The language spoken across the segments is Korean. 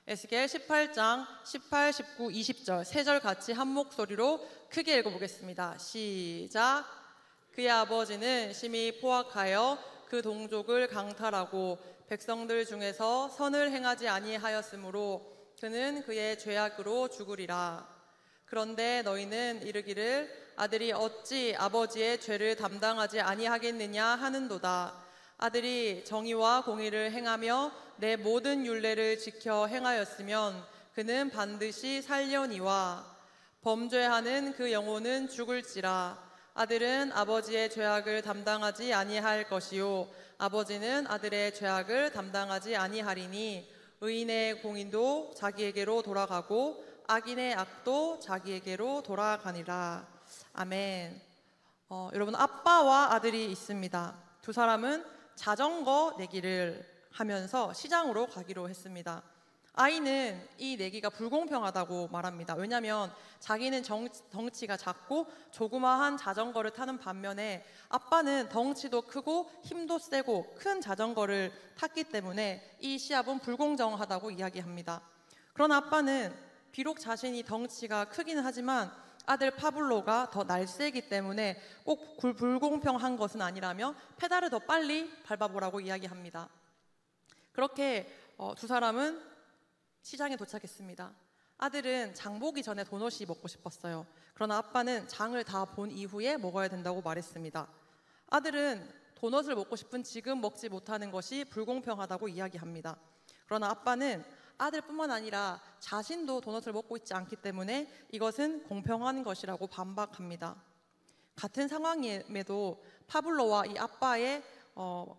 에스겔 18장 18, 19, 20절 세 절 같이 한 목소리로 크게 읽어보겠습니다. 시작. 그의 아버지는 심히 포악하여 그 동족을 강탈하고 백성들 중에서 선을 행하지 아니하였으므로 그는 그의 죄악으로 죽으리라. 그런데 너희는 이르기를 아들이 어찌 아버지의 죄를 담당하지 아니하겠느냐 하는도다. 아들이 정의와 공의를 행하며 내 모든 율례를 지켜 행하였으면 그는 반드시 살려니와 범죄하는 그 영혼은 죽을지라. 아들은 아버지의 죄악을 담당하지 아니할 것이요 아버지는 아들의 죄악을 담당하지 아니하리니 의인의 공의도 자기에게로 돌아가고 악인의 악도 자기에게로 돌아가니라. 아멘. 여러분, 아빠와 아들이 있습니다. 두 사람은 자전거 내기를 하면서 시장으로 가기로 했습니다. 아이는 이 내기가 불공평하다고 말합니다. 왜냐하면 자기는 덩치가 작고 조그마한 자전거를 타는 반면에 아빠는 덩치도 크고 힘도 세고 큰 자전거를 탔기 때문에 이 시합은 불공정하다고 이야기합니다. 그러나 아빠는 비록 자신이 덩치가 크기는 하지만 아들 파블로가 더 날쌔기 때문에 꼭 불공평한 것은 아니라며 페달을 더 빨리 밟아보라고 이야기합니다. 그렇게 두 사람은 시장에 도착했습니다. 아들은 장 보기 전에 도넛이 먹고 싶었어요. 그러나 아빠는 장을 다 본 이후에 먹어야 된다고 말했습니다. 아들은 도넛을 먹고 싶은 지금 먹지 못하는 것이 불공평하다고 이야기합니다. 그러나 아빠는 아들뿐만 아니라 자신도 도넛을 먹고 있지 않기 때문에 이것은 공평한 것이라고 반박합니다. 같은 상황임에도 파블로와 이 아빠의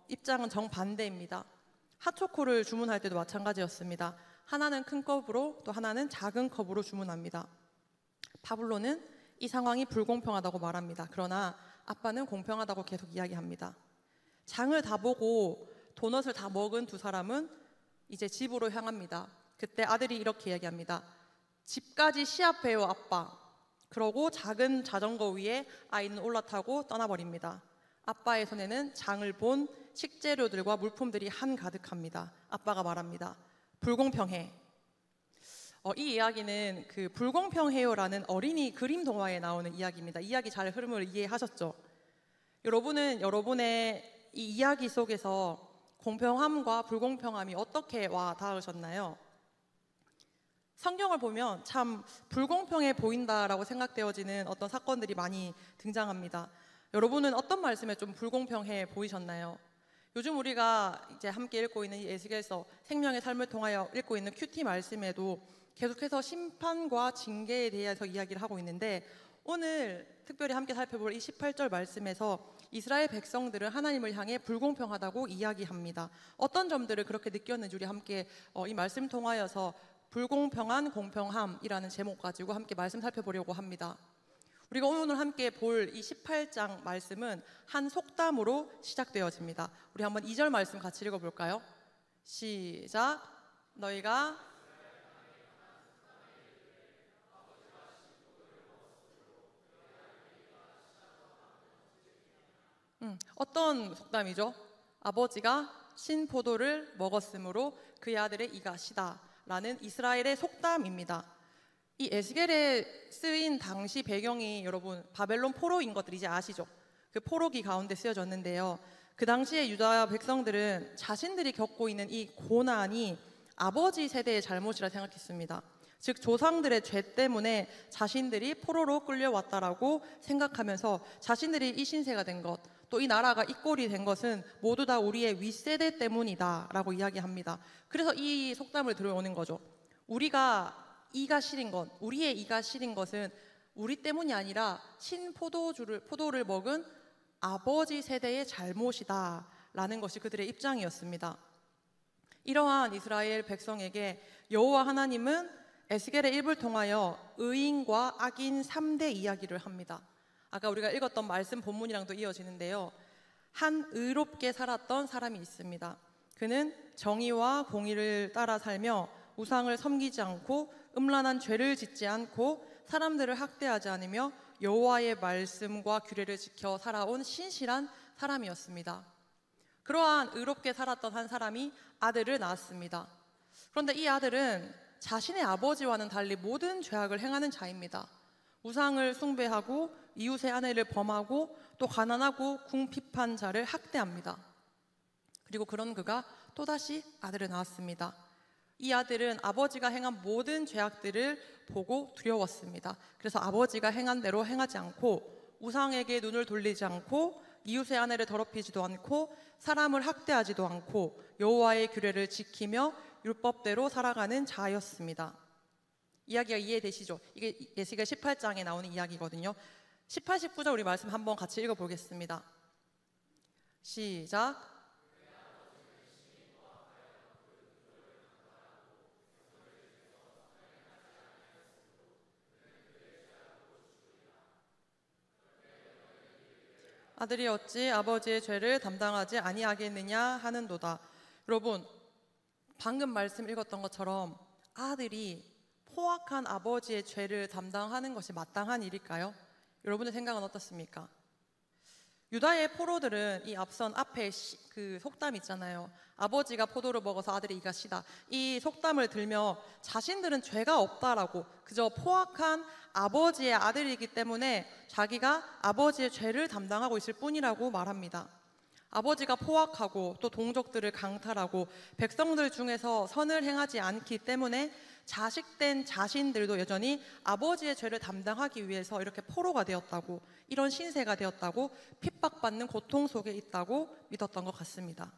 입장은 정반대입니다. 핫초코를 주문할 때도 마찬가지였습니다. 하나는 큰 컵으로 또 하나는 작은 컵으로 주문합니다. 파블로는 이 상황이 불공평하다고 말합니다. 그러나 아빠는 공평하다고 계속 이야기합니다. 장을 다 보고 도넛을 다 먹은 두 사람은 이제 집으로 향합니다. 그때 아들이 이렇게 이야기합니다. 집까지 시합해요, 아빠. 그러고 작은 자전거 위에 아이는 올라타고 떠나버립니다. 아빠의 손에는 장을 본 식재료들과 물품들이 한가득합니다. 아빠가 말합니다. 불공평해. 이 이야기는 그 불공평해요라는 어린이 그림 동화에 나오는 이야기입니다. 이야기 잘 흐름을 이해하셨죠? 여러분은 여러분의 이 이야기 속에서 공평함과 불공평함이 어떻게 와 닿으셨나요? 성경을 보면 참 불공평해 보인다라고 생각되어지는 어떤 사건들이 많이 등장합니다. 여러분은 어떤 말씀에 좀 불공평해 보이셨나요? 요즘 우리가 이제 함께 읽고 있는 이 에스겔서 생명의 삶을 통하여 읽고 있는 큐티 말씀에도 계속해서 심판과 징계에 대해서 이야기를 하고 있는데 오늘 특별히 함께 살펴볼 이 18절 말씀에서 이스라엘 백성들은 하나님을 향해 불공평하다고 이야기합니다. 어떤 점들을 그렇게 느꼈는지 우리 함께 이 말씀 통하여서 불공평한 공평함이라는 제목 가지고 함께 말씀 살펴보려고 합니다. 우리가 오늘 함께 볼 이 18장 말씀은 한 속담으로 시작되어집니다. 우리 한번 2절 말씀 같이 읽어볼까요? 시작. 너희가 어떤 속담이죠? 아버지가 신포도를 먹었으므로 그의 아들의 이가 시다 라는 이스라엘의 속담입니다. 이 에스겔에 쓰인 당시 배경이 여러분 바벨론 포로인 것들 이제 아시죠? 그 포로기 가운데 쓰여졌는데요. 그 당시에 유다 백성들은 자신들이 겪고 있는 이 고난이 아버지 세대의 잘못이라 생각했습니다. 즉 조상들의 죄 때문에 자신들이 포로로 끌려왔다라고 생각하면서 자신들이 이 신세가 된 것, 또 이 나라가 이 꼴이 된 것은 모두 다 우리의 윗세대 때문이다 라고 이야기합니다. 그래서 이 속담을 들어오는 거죠. 우리가 이가 시린 것, 우리의 이가 시린 것은 우리 때문이 아니라 포도를 먹은 아버지 세대의 잘못이다 라는 것이 그들의 입장이었습니다. 이러한 이스라엘 백성에게 여호와 하나님은 에스겔의 입을 통하여 의인과 악인 3대 이야기를 합니다. 아까 우리가 읽었던 말씀 본문이랑도 이어지는데요. 한 의롭게 살았던 사람이 있습니다. 그는 정의와 공의를 따라 살며 우상을 섬기지 않고 음란한 죄를 짓지 않고 사람들을 학대하지 않으며 여호와의 말씀과 규례를 지켜 살아온 신실한 사람이었습니다. 그러한 의롭게 살았던 한 사람이 아들을 낳았습니다. 그런데 이 아들은 자신의 아버지와는 달리 모든 죄악을 행하는 자입니다. 우상을 숭배하고 이웃의 아내를 범하고 또 가난하고 궁핍한 자를 학대합니다. 그리고 그런 그가 또다시 아들을 낳았습니다. 이 아들은 아버지가 행한 모든 죄악들을 보고 두려웠습니다. 그래서 아버지가 행한 대로 행하지 않고 우상에게 눈을 돌리지 않고 이웃의 아내를 더럽히지도 않고 사람을 학대하지도 않고 여호와의 규례를 지키며 율법대로 살아가는 자였습니다. 이야기가 이해되시죠? 이게 에스겔 18장에 나오는 이야기거든요. 18, 19절 우리 말씀 한번 같이 읽어보겠습니다. 시작. 아들이 어찌 아버지의 죄를 담당하지 아니하겠느냐 하는도다. 여러분, 방금 말씀 읽었던 것처럼 아들이 포악한 아버지의 죄를 담당하는 것이 마땅한 일일까요? 여러분의 생각은 어떻습니까? 유다의 포로들은 이 앞선 앞에 그 속담 있잖아요. 아버지가 포도를 먹어서 아들이 이가 시다. 이 속담을 들며 자신들은 죄가 없다라고, 그저 포악한 아버지의 아들이기 때문에 자기가 아버지의 죄를 담당하고 있을 뿐이라고 말합니다. 아버지가 포악하고 또 동족들을 강탈하고 백성들 중에서 선을 행하지 않기 때문에 자식된 자신들도 여전히 아버지의 죄를 담당하기 위해서 이렇게 포로가 되었다고, 이런 신세가 되었다고, 핍박받는 고통 속에 있다고 믿었던 것 같습니다.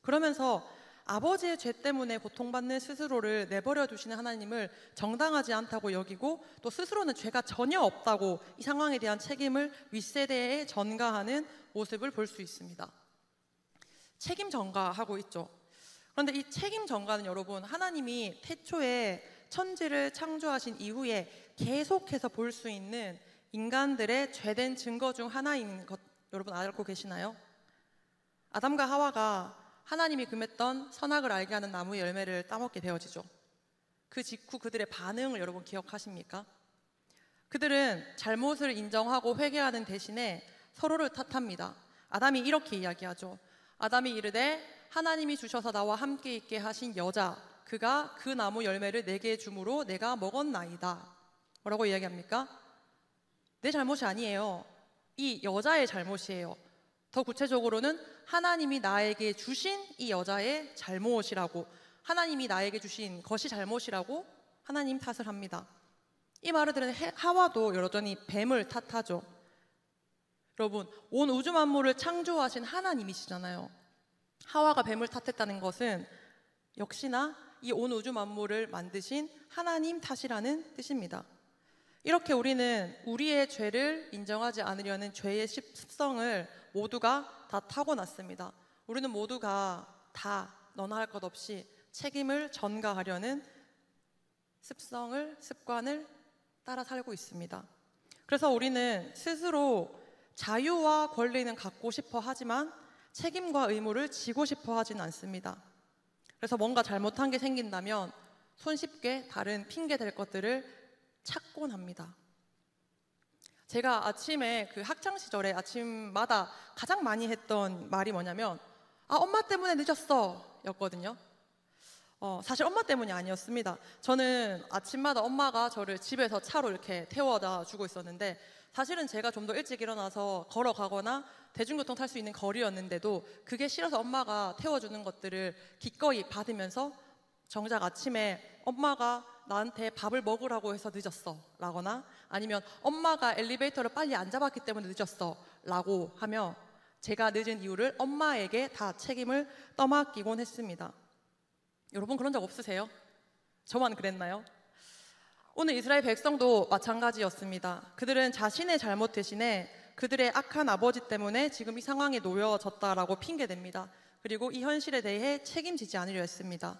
그러면서 아버지의 죄 때문에 고통받는 스스로를 내버려 두시는 하나님을 정당하지 않다고 여기고, 또 스스로는 죄가 전혀 없다고 이 상황에 대한 책임을 윗세대에 전가하는 모습을 볼 수 있습니다. 책임 전가하고 있죠. 그런데 이 책임 전가는 여러분, 하나님이 태초에 천지를 창조하신 이후에 계속해서 볼 수 있는 인간들의 죄된 증거 중 하나인 것 여러분 알고 계시나요? 아담과 하와가 하나님이 금했던 선악을 알게 하는 나무 열매를 따먹게 되어지죠. 그 직후 그들의 반응을 여러분 기억하십니까? 그들은 잘못을 인정하고 회개하는 대신에 서로를 탓합니다. 아담이 이렇게 이야기하죠. 아담이 이르되 하나님이 주셔서 나와 함께 있게 하신 여자, 그가 그 나무 열매를 내게 주므로 내가 먹었나이다. 뭐라고 이야기합니까? 내 잘못이 아니에요. 이 여자의 잘못이에요. 더 구체적으로는 하나님이 나에게 주신 이 여자의 잘못이라고, 하나님이 나에게 주신 것이 잘못이라고 하나님 탓을 합니다. 이 말을 들은 하와도 여전히 뱀을 탓하죠. 여러분, 온 우주 만물을 창조하신 하나님이시잖아요. 하와가 뱀을 탓했다는 것은 역시나 이 온 우주 만물을 만드신 하나님 탓이라는 뜻입니다. 이렇게 우리는 우리의 죄를 인정하지 않으려는 죄의 습성을 모두가 다 타고났습니다. 우리는 모두가 다 너나 할 것 없이 책임을 전가하려는 습관을 따라 살고 있습니다. 그래서 우리는 스스로 자유와 권리는 갖고 싶어 하지만 책임과 의무를 지고 싶어 하진 않습니다. 그래서 뭔가 잘못한 게 생긴다면 손쉽게 다른 핑계 댈 것들을 찾곤 합니다. 제가 아침에 그 학창 시절에 아침마다 가장 많이 했던 말이 뭐냐면 엄마 때문에 늦었어 였거든요. 사실 엄마 때문이 아니었습니다. 저는 아침마다 엄마가 저를 집에서 차로 이렇게 태워다 주고 있었는데, 사실은 제가 좀 더 일찍 일어나서 걸어가거나 대중교통 탈 수 있는 거리였는데도 그게 싫어서 엄마가 태워주는 것들을 기꺼이 받으면서 정작 아침에 엄마가 나한테 밥을 먹으라고 해서 늦었어 라거나, 아니면 엄마가 엘리베이터를 빨리 안 잡았기 때문에 늦었어 라고 하며 제가 늦은 이유를 엄마에게 다 책임을 떠맡기곤 했습니다. 여러분 그런 적 없으세요? 저만 그랬나요? 오늘 이스라엘 백성도 마찬가지였습니다. 그들은 자신의 잘못 대신에 그들의 악한 아버지 때문에 지금 이 상황에 놓여졌다라고 핑계댑니다. 그리고 이 현실에 대해 책임지지 않으려 했습니다.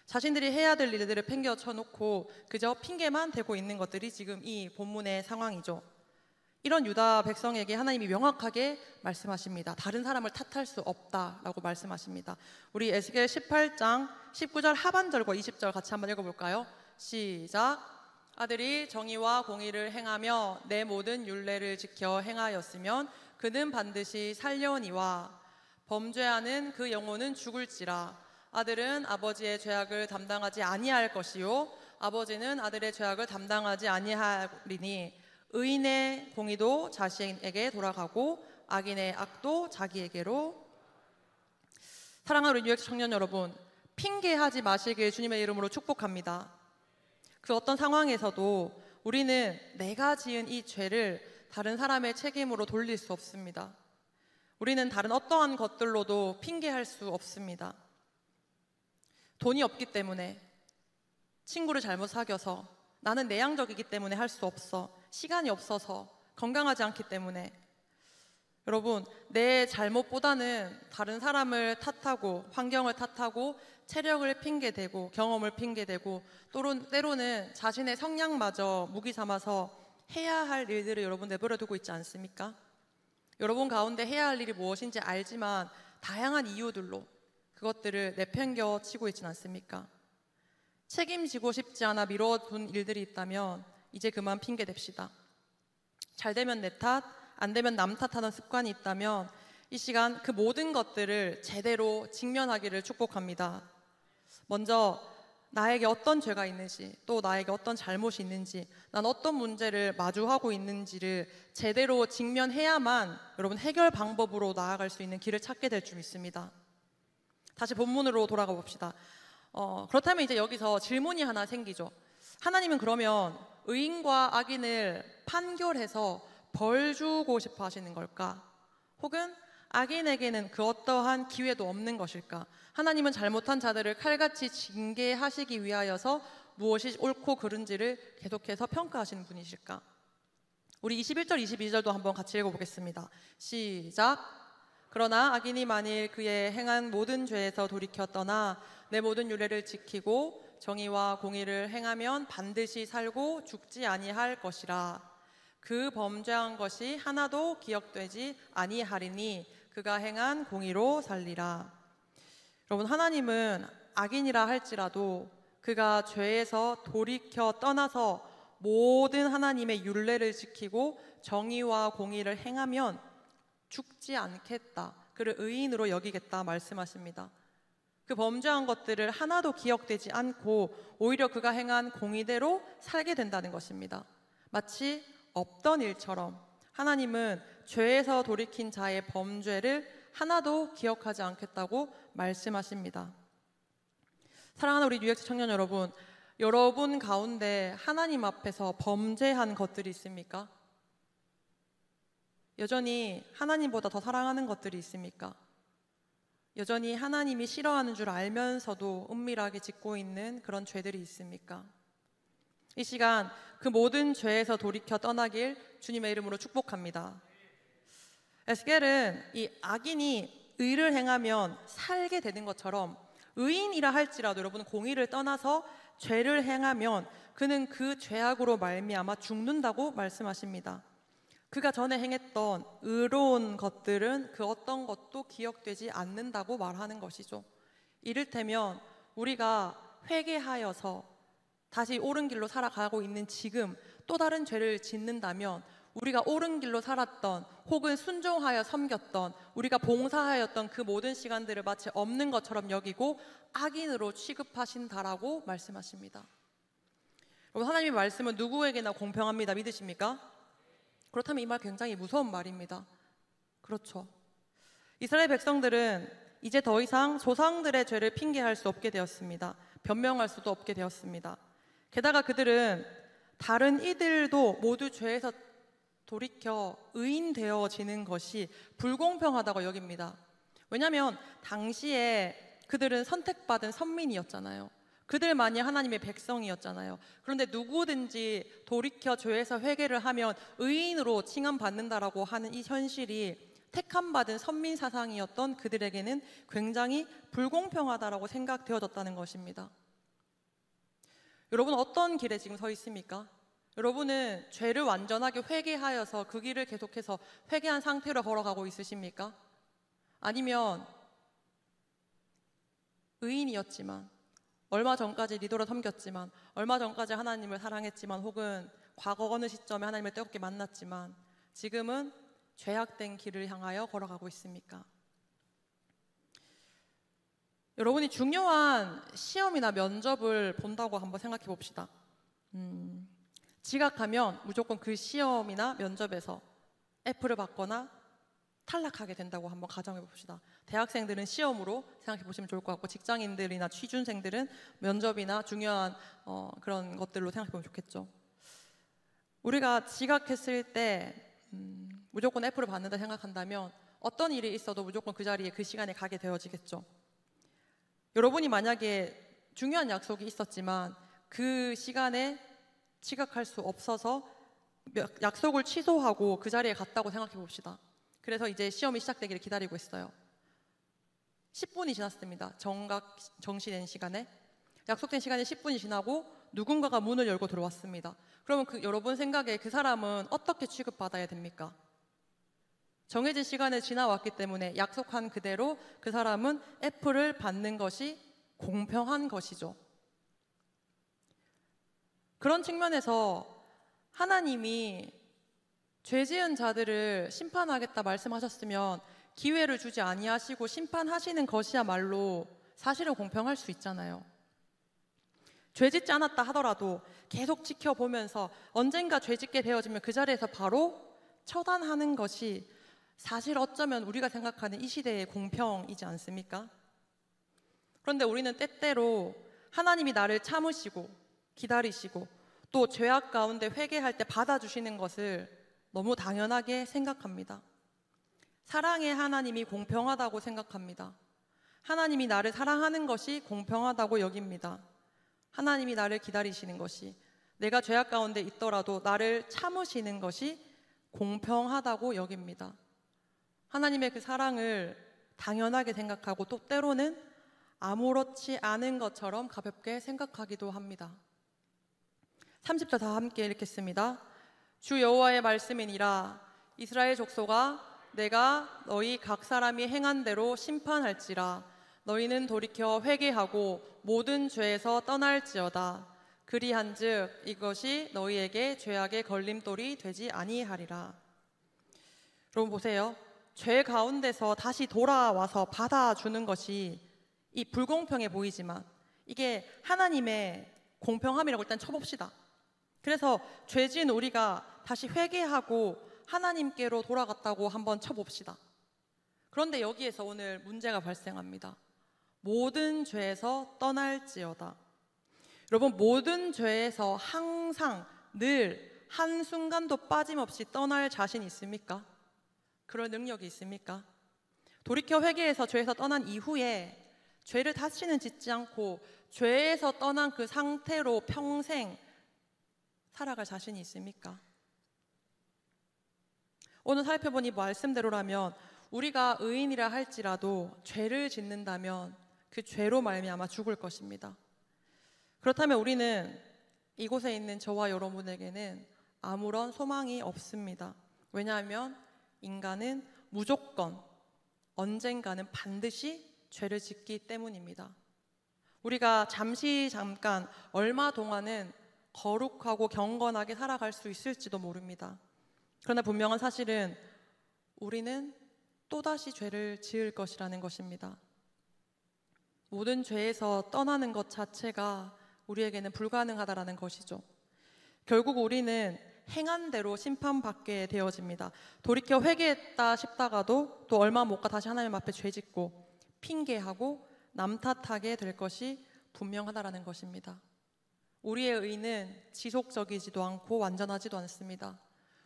자신들이 해야 될 일들을 팽겨쳐놓고 그저 핑계만 대고 있는 것들이 지금 이 본문의 상황이죠. 이런 유다 백성에게 하나님이 명확하게 말씀하십니다. 다른 사람을 탓할 수 없다라고 말씀하십니다. 우리 에스겔 18장 19절 하반절과 20절 같이 한번 읽어볼까요? 시작. 아들이 정의와 공의를 행하며 내 모든 율례를 지켜 행하였으면 그는 반드시 살려니와 범죄하는 그 영혼은 죽을지라. 아들은 아버지의 죄악을 담당하지 아니할 것이요 아버지는 아들의 죄악을 담당하지 아니하리니 의인의 공의도 자신에게 돌아가고 악인의 악도 자기에게로. 사랑하는 우리 뉴욕 청년 여러분, 핑계하지 마시길 주님의 이름으로 축복합니다. 그 어떤 상황에서도 우리는 내가 지은 이 죄를 다른 사람의 책임으로 돌릴 수 없습니다. 우리는 다른 어떠한 것들로도 핑계할 수 없습니다. 돈이 없기 때문에, 친구를 잘못 사귀어서, 나는 내향적이기 때문에 할 수 없어, 시간이 없어서, 건강하지 않기 때문에. 여러분, 내 잘못보다는 다른 사람을 탓하고 환경을 탓하고 체력을 핑계대고 경험을 핑계대고 때로는 자신의 성향마저 무기 삼아서 해야 할 일들을 여러분 내버려 두고 있지 않습니까? 여러분 가운데 해야 할 일이 무엇인지 알지만 다양한 이유들로 그것들을 내팽겨 치고 있지 않습니까? 책임지고 싶지 않아 미뤄둔 일들이 있다면 이제 그만 핑계댑시다. 잘 되면 내 탓, 안 되면 남 탓하는 습관이 있다면 이 시간 그 모든 것들을 제대로 직면하기를 축복합니다. 먼저 나에게 어떤 죄가 있는지, 또 나에게 어떤 잘못이 있는지, 난 어떤 문제를 마주하고 있는지를 제대로 직면해야만 여러분 해결 방법으로 나아갈 수 있는 길을 찾게 될 줄 믿습니다. 다시 본문으로 돌아가 봅시다. 그렇다면 이제 여기서 질문이 하나 생기죠. 하나님은 그러면 의인과 악인을 판결해서 벌 주고 싶어 하시는 걸까? 혹은 악인에게는 그 어떠한 기회도 없는 것일까? 하나님은 잘못한 자들을 칼같이 징계하시기 위하여서 무엇이 옳고 그른지를 계속해서 평가하시는 분이실까? 우리 21절, 22절도 한번 같이 읽어보겠습니다. 시작! 그러나 악인이 만일 그의 행한 모든 죄에서 돌이켜 떠나 내 모든 율례를 지키고 정의와 공의를 행하면 반드시 살고 죽지 아니할 것이라. 그 범죄한 것이 하나도 기억되지 아니하리니 그가 행한 공의로 살리라. 여러분, 하나님은 악인이라 할지라도 그가 죄에서 돌이켜 떠나서 모든 하나님의 율례를 지키고 정의와 공의를 행하면 죽지 않겠다, 그를 의인으로 여기겠다 말씀하십니다. 그 범죄한 것들을 하나도 기억되지 않고 오히려 그가 행한 공의대로 살게 된다는 것입니다. 마치 없던 일처럼 하나님은 죄에서 돌이킨 자의 범죄를 하나도 기억하지 않겠다고 말씀하십니다. 사랑하는 우리 뉴욕 청년 여러분, 여러분 가운데 하나님 앞에서 범죄한 것들이 있습니까? 여전히 하나님보다 더 사랑하는 것들이 있습니까? 여전히 하나님이 싫어하는 줄 알면서도 은밀하게 짓고 있는 그런 죄들이 있습니까? 이 시간 그 모든 죄에서 돌이켜 떠나길 주님의 이름으로 축복합니다. 에스겔은 이 악인이 의를 행하면 살게 되는 것처럼 의인이라 할지라도 여러분 공의를 떠나서 죄를 행하면 그는 그 죄악으로 말미암아 죽는다고 말씀하십니다. 그가 전에 행했던 의로운 것들은 그 어떤 것도 기억되지 않는다고 말하는 것이죠. 이를테면 우리가 회개하여서 다시 옳은 길로 살아가고 있는 지금 또 다른 죄를 짓는다면 우리가 옳은 길로 살았던 혹은 순종하여 섬겼던 우리가 봉사하였던 그 모든 시간들을 마치 없는 것처럼 여기고 악인으로 취급하신다라고 말씀하십니다. 여러분, 하나님의 말씀은 누구에게나 공평합니다. 믿으십니까? 그렇다면 이 말 굉장히 무서운 말입니다. 그렇죠. 이스라엘 백성들은 이제 더 이상 조상들의 죄를 핑계할 수 없게 되었습니다. 변명할 수도 없게 되었습니다. 게다가 그들은 다른 이들도 모두 죄에서 돌이켜 의인 되어지는 것이 불공평하다고 여깁니다. 왜냐하면 당시에 그들은 선택받은 선민이었잖아요. 그들만이 하나님의 백성이었잖아요. 그런데 누구든지 돌이켜 죄에서 회개를 하면 의인으로 칭함받는다라고 하는 이 현실이 택함받은 선민 사상이었던 그들에게는 굉장히 불공평하다라고 생각되어졌다는 것입니다. 여러분, 어떤 길에 지금 서 있습니까? 여러분은 죄를 완전하게 회개하여서 그 길을 계속해서 회개한 상태로 걸어가고 있으십니까? 아니면 의인이었지만, 얼마 전까지 리더로 섬겼지만, 얼마 전까지 하나님을 사랑했지만, 혹은 과거 어느 시점에 하나님을 뜨겁게 만났지만 지금은 죄악된 길을 향하여 걸어가고 있습니까? 여러분이 중요한 시험이나 면접을 본다고 한번 생각해 봅시다. 지각하면 무조건 그 시험이나 면접에서 F를 받거나 탈락하게 된다고 한번 가정해 봅시다. 대학생들은 시험으로 생각해 보시면 좋을 것 같고, 직장인들이나 취준생들은 면접이나 중요한 그런 것들로 생각해 보면 좋겠죠. 우리가 지각했을 때 무조건 F를 받는다 생각한다면 어떤 일이 있어도 무조건 그 자리에 그 시간에 가게 되어지겠죠. 여러분이 만약에 중요한 약속이 있었지만 그 시간에 지각할 수 없어서 약속을 취소하고 그 자리에 갔다고 생각해 봅시다. 그래서 이제 시험이 시작되기를 기다리고 있어요. 10분이 지났습니다. 정시된 시간에. 약속된 시간이 10분이 지나고 누군가가 문을 열고 들어왔습니다. 그러면 여러분 생각에 그 사람은 어떻게 취급받아야 됩니까? 정해진 시간에 지나왔기 때문에 약속한 그대로 그 사람은 F를 받는 것이 공평한 것이죠. 그런 측면에서 하나님이 죄 지은 자들을 심판하겠다 말씀하셨으면 기회를 주지 아니하시고 심판하시는 것이야말로 사실은 공평할 수 있잖아요. 죄 짓지 않았다 하더라도 계속 지켜보면서 언젠가 죄 짓게 되어지면 그 자리에서 바로 처단하는 것이 사실 어쩌면 우리가 생각하는 이 시대의 공평이지 않습니까? 그런데 우리는 때때로 하나님이 나를 참으시고 기다리시고 또 죄악 가운데 회개할 때 받아주시는 것을 너무 당연하게 생각합니다. 사랑의 하나님이 공평하다고 생각합니다. 하나님이 나를 사랑하는 것이 공평하다고 여깁니다. 하나님이 나를 기다리시는 것이, 내가 죄악 가운데 있더라도 나를 참으시는 것이 공평하다고 여깁니다. 하나님의 그 사랑을 당연하게 생각하고 또 때로는 아무렇지 않은 것처럼 가볍게 생각하기도 합니다. 30절 다 함께 읽겠습니다. 주 여호와의 말씀이니라. 이스라엘 족속아, 내가 너희 각 사람이 행한 대로 심판할지라. 너희는 돌이켜 회개하고 모든 죄에서 떠날지어다. 그리한즉 이것이 너희에게 죄악의 걸림돌이 되지 아니하리라. 여러분 보세요. 죄 가운데서 다시 돌아와서 받아주는 것이 이 불공평해 보이지만 이게 하나님의 공평함이라고 일단 쳐봅시다. 그래서 죄 지은 우리가 다시 회개하고 하나님께로 돌아갔다고 한번 쳐봅시다. 그런데 여기에서 오늘 문제가 발생합니다. 모든 죄에서 떠날지어다. 여러분, 모든 죄에서 항상 늘 한순간도 빠짐없이 떠날 자신 있습니까? 그럴 능력이 있습니까? 돌이켜 회개해서 죄에서 떠난 이후에 죄를 다시는 짓지 않고 죄에서 떠난 그 상태로 평생 살아갈 자신이 있습니까? 오늘 살펴본 이 말씀대로라면 우리가 의인이라 할지라도 죄를 짓는다면 그 죄로 말미암아 죽을 것입니다. 그렇다면 우리는 이곳에 있는 저와 여러분에게는 아무런 소망이 없습니다. 왜냐하면 인간은 무조건 언젠가는 반드시 죄를 짓기 때문입니다. 우리가 잠깐 얼마 동안은 거룩하고 경건하게 살아갈 수 있을지도 모릅니다. 그러나 분명한 사실은 우리는 또다시 죄를 지을 것이라는 것입니다. 모든 죄에서 떠나는 것 자체가 우리에게는 불가능하다라는 것이죠. 결국 우리는 행한 대로 심판받게 되어집니다. 돌이켜 회개했다 싶다가도 또 얼마 못 가 다시 하나님 앞에 죄짓고 핑계하고 남 탓하게 될 것이 분명하다라는 것입니다. 우리의 의는 지속적이지도 않고 완전하지도 않습니다.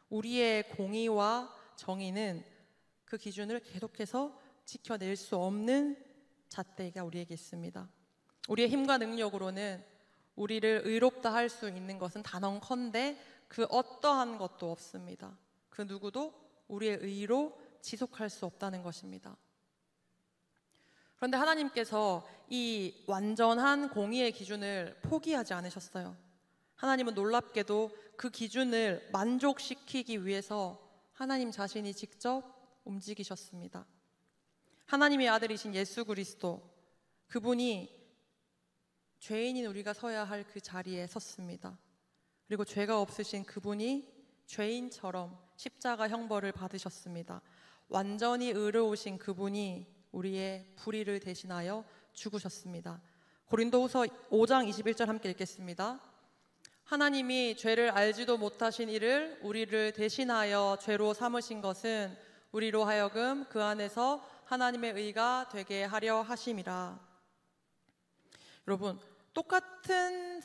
우리의 공의와 정의는 그 기준을 계속해서 지켜낼 수 없는 잣대가 우리에게 있습니다. 우리의 힘과 능력으로는 우리를 의롭다 할 수 있는 것은 단언컨대 그 어떠한 것도 없습니다. 그 누구도 우리의 의로 지속할 수 없다는 것입니다. 그런데 하나님께서 이 완전한 공의의 기준을 포기하지 않으셨어요. 하나님은 놀랍게도 그 기준을 만족시키기 위해서 하나님 자신이 직접 움직이셨습니다. 하나님의 아들이신 예수 그리스도, 그분이 죄인인 우리가 서야 할 그 자리에 섰습니다. 그리고 죄가 없으신 그분이 죄인처럼 십자가 형벌을 받으셨습니다. 완전히 의로우신 그분이 우리의 불의를 대신하여 죽으셨습니다. 고린도후서 5장 21절 함께 읽겠습니다. 하나님이 죄를 알지도 못하신 이를 우리를 대신하여 죄로 삼으신 것은 우리로 하여금 그 안에서 하나님의 의가 되게 하려 하심이라. 여러분, 똑같은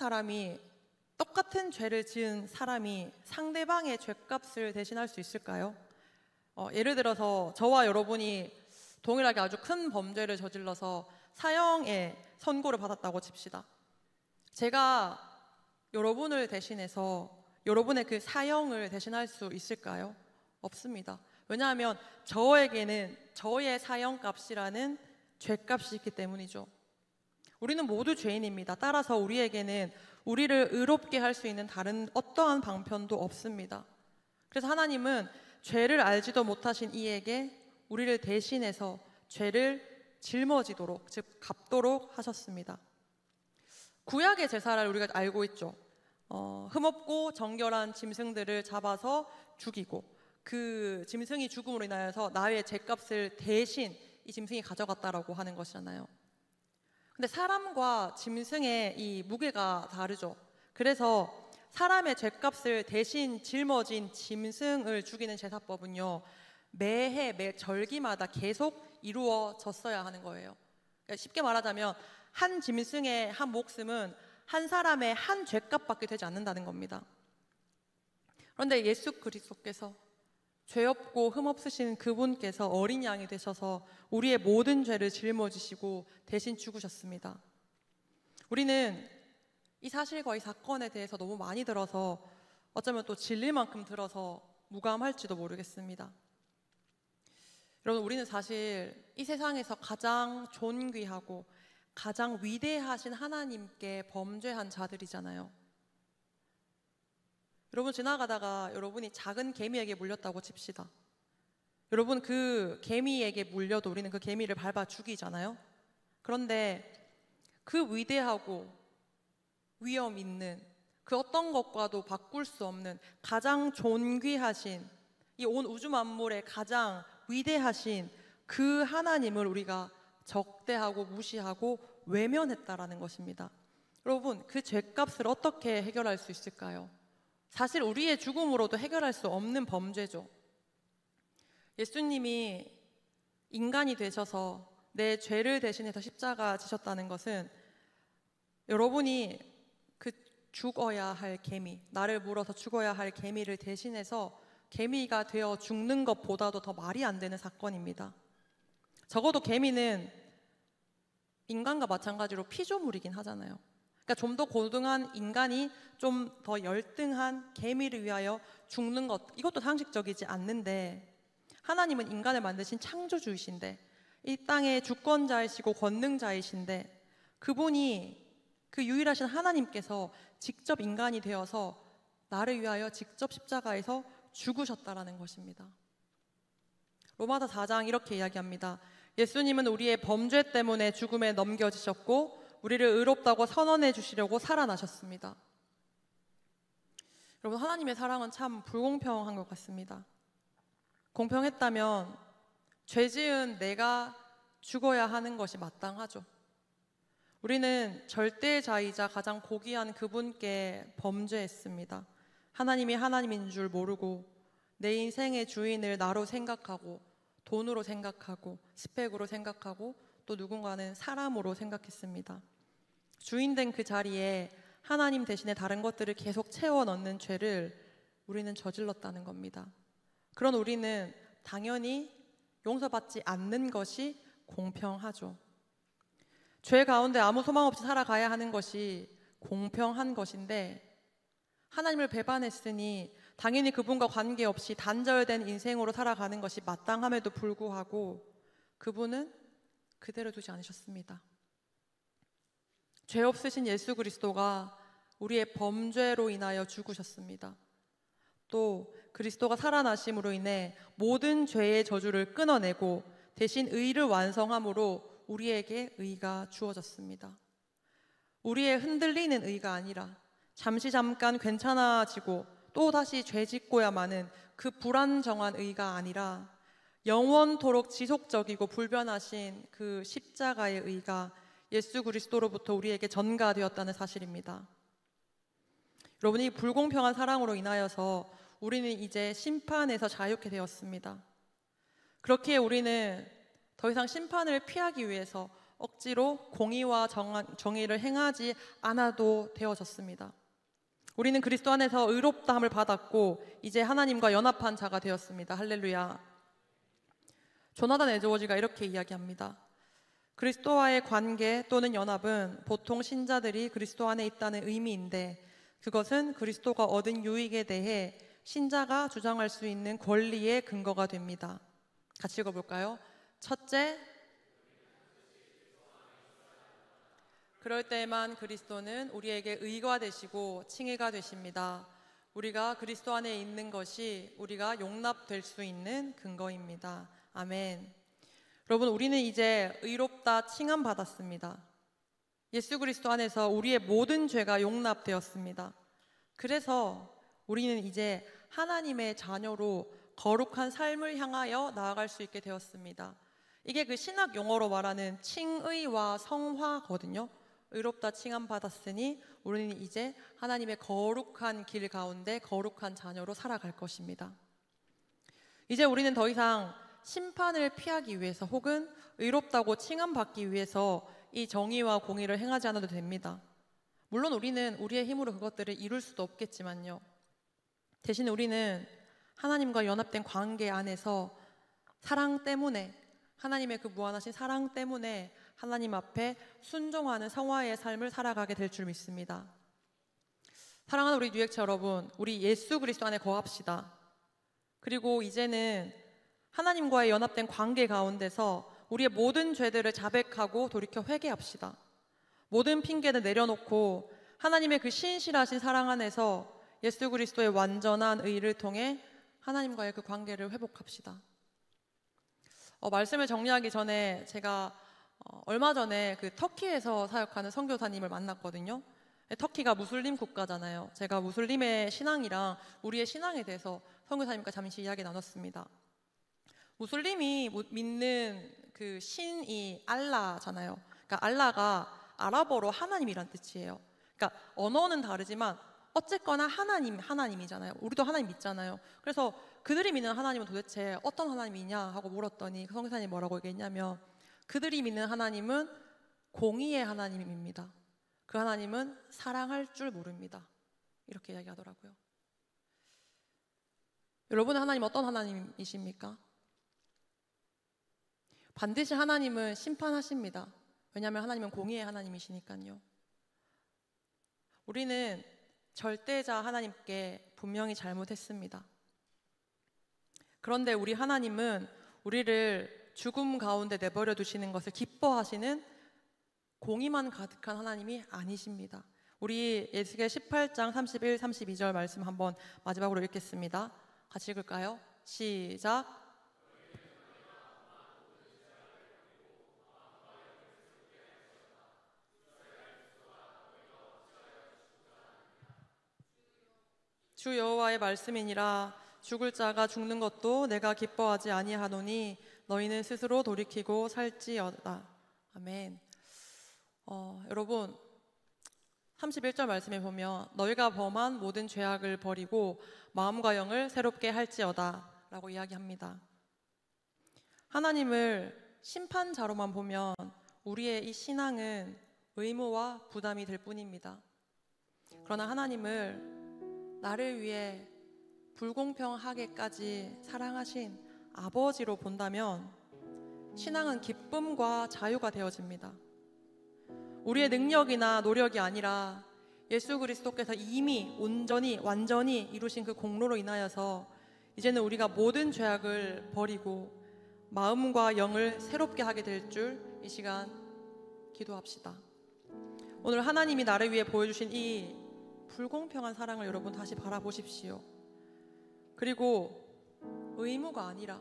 죄를 지은 사람이 상대방의 죄값을 대신할 수 있을까요? 예를 들어서 저와 여러분이 동일하게 아주 큰 범죄를 저질러서 사형의 선고를 받았다고 칩시다. 제가 여러분을 대신해서 여러분의 그 사형을 대신할 수 있을까요? 없습니다. 왜냐하면 저에게는 저의 사형값이라는 죄값이 있기 때문이죠. 우리는 모두 죄인입니다. 따라서 우리에게는 우리를 의롭게 할 수 있는 다른 어떠한 방편도 없습니다. 그래서 하나님은 죄를 알지도 못하신 이에게 우리를 대신해서 죄를 짊어지도록, 즉 갚도록 하셨습니다. 구약의 제사를 우리가 알고 있죠. 흠없고 정결한 짐승들을 잡아서 죽이고 그 짐승이 죽음으로 인하여서 나의 죄값을 대신 이 짐승이 가져갔다라고 하는 것이잖아요. 근데 사람과 짐승의 이 무게가 다르죠. 그래서 사람의 죄값을 대신 짊어진 짐승을 죽이는 제사법은요, 매 절기마다 계속 이루어졌어야 하는 거예요. 그러니까 쉽게 말하자면 한 짐승의 한 목숨은 한 사람의 한 죄값밖에 되지 않는다는 겁니다. 그런데 예수 그리스도께서 죄 없고 흠 없으신 그분께서 어린 양이 되셔서 우리의 모든 죄를 짊어지시고 대신 죽으셨습니다. 우리는 이 사실과 이 사건에 대해서 너무 많이 들어서 어쩌면 또 진릴 만큼 들어서 무감할지도 모르겠습니다. 여러분, 우리는 사실 이 세상에서 가장 존귀하고 가장 위대하신 하나님께 범죄한 자들이잖아요. 여러분, 지나가다가 여러분이 작은 개미에게 물렸다고 칩시다. 여러분, 그 개미에게 물려도 우리는 그 개미를 밟아 죽이잖아요. 그런데 그 위대하고 위험 있는 그 어떤 것과도 바꿀 수 없는 가장 존귀하신 이 온 우주 만물의 가장 위대하신 그 하나님을 우리가 적대하고 무시하고 외면했다라는 것입니다. 여러분, 그 죄값을 어떻게 해결할 수 있을까요? 사실 우리의 죽음으로도 해결할 수 없는 범죄죠. 예수님이 인간이 되셔서 내 죄를 대신해서 십자가 지셨다는 것은 여러분이 그 죽어야 할 개미, 나를 물어서 죽어야 할 개미를 대신해서 개미가 되어 죽는 것보다도 더 말이 안 되는 사건입니다. 적어도 개미는 인간과 마찬가지로 피조물이긴 하잖아요. 그러니까 좀 더 고등한 인간이 좀 더 열등한 개미를 위하여 죽는 것, 이것도 상식적이지 않는데, 하나님은 인간을 만드신 창조주이신데 이 땅의 주권자이시고 권능자이신데 그분이 그 유일하신 하나님께서 직접 인간이 되어서 나를 위하여 직접 십자가에서 죽으셨다라는 것입니다. 로마서 4장 이렇게 이야기합니다. 예수님은 우리의 범죄 때문에 죽음에 넘겨지셨고 우리를 의롭다고 선언해 주시려고 살아나셨습니다. 여러분, 하나님의 사랑은 참 불공평한 것 같습니다. 공평했다면 죄 지은 내가 죽어야 하는 것이 마땅하죠. 우리는 절대자이자 가장 고귀한 그분께 범죄했습니다. 하나님이 하나님인 줄 모르고 내 인생의 주인을 나로 생각하고 돈으로 생각하고 스펙으로 생각하고 또 누군가는 사람으로 생각했습니다. 주인된 그 자리에 하나님 대신에 다른 것들을 계속 채워 넣는 죄를 우리는 저질렀다는 겁니다. 그런 우리는 당연히 용서받지 않는 것이 공평하죠. 죄 가운데 아무 소망 없이 살아가야 하는 것이 공평한 것인데, 하나님을 배반했으니 당연히 그분과 관계없이 단절된 인생으로 살아가는 것이 마땅함에도 불구하고 그분은 그대로 두지 않으셨습니다. 죄 없으신 예수 그리스도가 우리의 범죄로 인하여 죽으셨습니다. 또 그리스도가 살아나심으로 인해 모든 죄의 저주를 끊어내고 대신 의를 완성함으로 우리에게 의가 주어졌습니다. 우리의 흔들리는 의가 아니라 잠깐 괜찮아지고 또 다시 죄 짓고야 마는 그 불안정한 의가 아니라 영원토록 지속적이고 불변하신 그 십자가의 의가 예수 그리스도로부터 우리에게 전가되었다는 사실입니다. 여러분, 이 불공평한 사랑으로 인하여서 우리는 이제 심판에서 자유케 되었습니다. 그렇기에 우리는 더 이상 심판을 피하기 위해서 억지로 공의와 정의를 행하지 않아도 되어졌습니다. 우리는 그리스도 안에서 의롭다함을 받았고 이제 하나님과 연합한 자가 되었습니다. 할렐루야. 조나단 에드워즈가 이렇게 이야기합니다. 그리스도와의 관계 또는 연합은 보통 신자들이 그리스도 안에 있다는 의미인데, 그것은 그리스도가 얻은 유익에 대해 신자가 주장할 수 있는 권리의 근거가 됩니다. 같이 읽어볼까요? 첫째, 그럴 때에만 그리스도는 우리에게 의가 되시고 칭의가 되십니다. 우리가 그리스도 안에 있는 것이 우리가 용납될 수 있는 근거입니다. 아멘. 여러분, 우리는 이제 의롭다 칭함 받았습니다. 예수 그리스도 안에서 우리의 모든 죄가 용납되었습니다. 그래서 우리는 이제 하나님의 자녀로 거룩한 삶을 향하여 나아갈 수 있게 되었습니다. 이게 그 신학 용어로 말하는 칭의와 성화거든요. 의롭다 칭함 받았으니 우리는 이제 하나님의 거룩한 길 가운데 거룩한 자녀로 살아갈 것입니다. 이제 우리는 더 이상 심판을 피하기 위해서 혹은 의롭다고 칭함받기 위해서 이 정의와 공의를 행하지 않아도 됩니다. 물론 우리는 우리의 힘으로 그것들을 이룰 수도 없겠지만요. 대신 우리는 하나님과 연합된 관계 안에서 사랑 때문에, 하나님의 그 무한하신 사랑 때문에 하나님 앞에 순종하는 성화의 삶을 살아가게 될 줄 믿습니다. 사랑하는 우리 뉴액처 여러분, 우리 예수 그리스도 안에 거합시다. 그리고 이제는 하나님과의 연합된 관계 가운데서 우리의 모든 죄들을 자백하고 돌이켜 회개합시다. 모든 핑계를 내려놓고 하나님의 그 신실하신 사랑 안에서 예수 그리스도의 완전한 의를 통해 하나님과의 그 관계를 회복합시다. 말씀을 정리하기 전에 제가 얼마 전에 그 터키에서 사역하는 선교사님을 만났거든요. 터키가 무슬림 국가잖아요. 제가 무슬림의 신앙이랑 우리의 신앙에 대해서 선교사님과 잠시 이야기 나눴습니다. 무슬림이 믿는 그 신이 알라잖아요. 그러니까 알라가 아랍어로 하나님이란 뜻이에요. 그러니까 언어는 다르지만 어쨌거나 하나님이잖아요. 우리도 하나님 믿잖아요. 그래서 그들이 믿는 하나님은 도대체 어떤 하나님이냐 하고 물었더니 그 선교사님이 뭐라고 얘기했냐면, 그들이 믿는 하나님은 공의의 하나님입니다. 그 하나님은 사랑할 줄 모릅니다. 이렇게 이야기하더라고요. 여러분의 하나님 어떤 하나님이십니까? 반드시 하나님은 심판하십니다. 왜냐하면 하나님은 공의의 하나님이시니까요. 우리는 절대자 하나님께 분명히 잘못했습니다. 그런데 우리 하나님은 우리를 죽음 가운데 내버려 두시는 것을 기뻐하시는 공의만 가득한 하나님이 아니십니다. 우리 에스겔 18장 31, 32절 말씀 한번 마지막으로 읽겠습니다. 같이 읽을까요? 시작. 주 여호와의 말씀이니라. 죽을 자가 죽는 것도 내가 기뻐하지 아니하노니 너희는 스스로 돌이키고 살지어다. 아멘. 여러분 31절 말씀에 보면 너희가 범한 모든 죄악을 버리고 마음과 영을 새롭게 할지어다 라고 이야기합니다. 하나님을 심판자로만 보면 우리의 이 신앙은 의무와 부담이 될 뿐입니다. 그러나 하나님을 나를 위해 불공평하게까지 사랑하신 아버지로 본다면 신앙은 기쁨과 자유가 되어집니다. 우리의 능력이나 노력이 아니라 예수 그리스도께서 이미 온전히 완전히 이루신 그 공로로 인하여서 이제는 우리가 모든 죄악을 버리고 마음과 영을 새롭게 하게 될 줄 이 시간 기도합시다. 오늘 하나님이 나를 위해 보여주신 이 불공평한 사랑을 여러분 다시 바라보십시오. 그리고 의무가 아니라,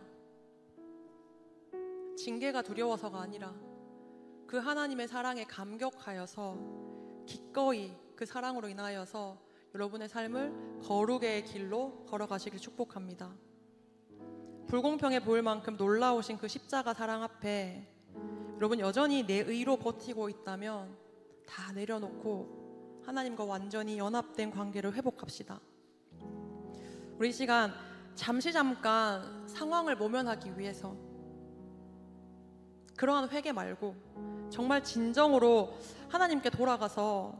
징계가 두려워서가 아니라 그 하나님의 사랑에 감격하여서 기꺼이 그 사랑으로 인하여서 여러분의 삶을 거룩의 길로 걸어가시길 축복합니다. 불공평해 보일 만큼 놀라우신 그 십자가 사랑 앞에 여러분 여전히 내 의로 버티고 있다면 다 내려놓고 하나님과 완전히 연합된 관계를 회복합시다. 우리 이 시간 잠깐 상황을 모면하기 위해서 그러한 회개 말고 정말 진정으로 하나님께 돌아가서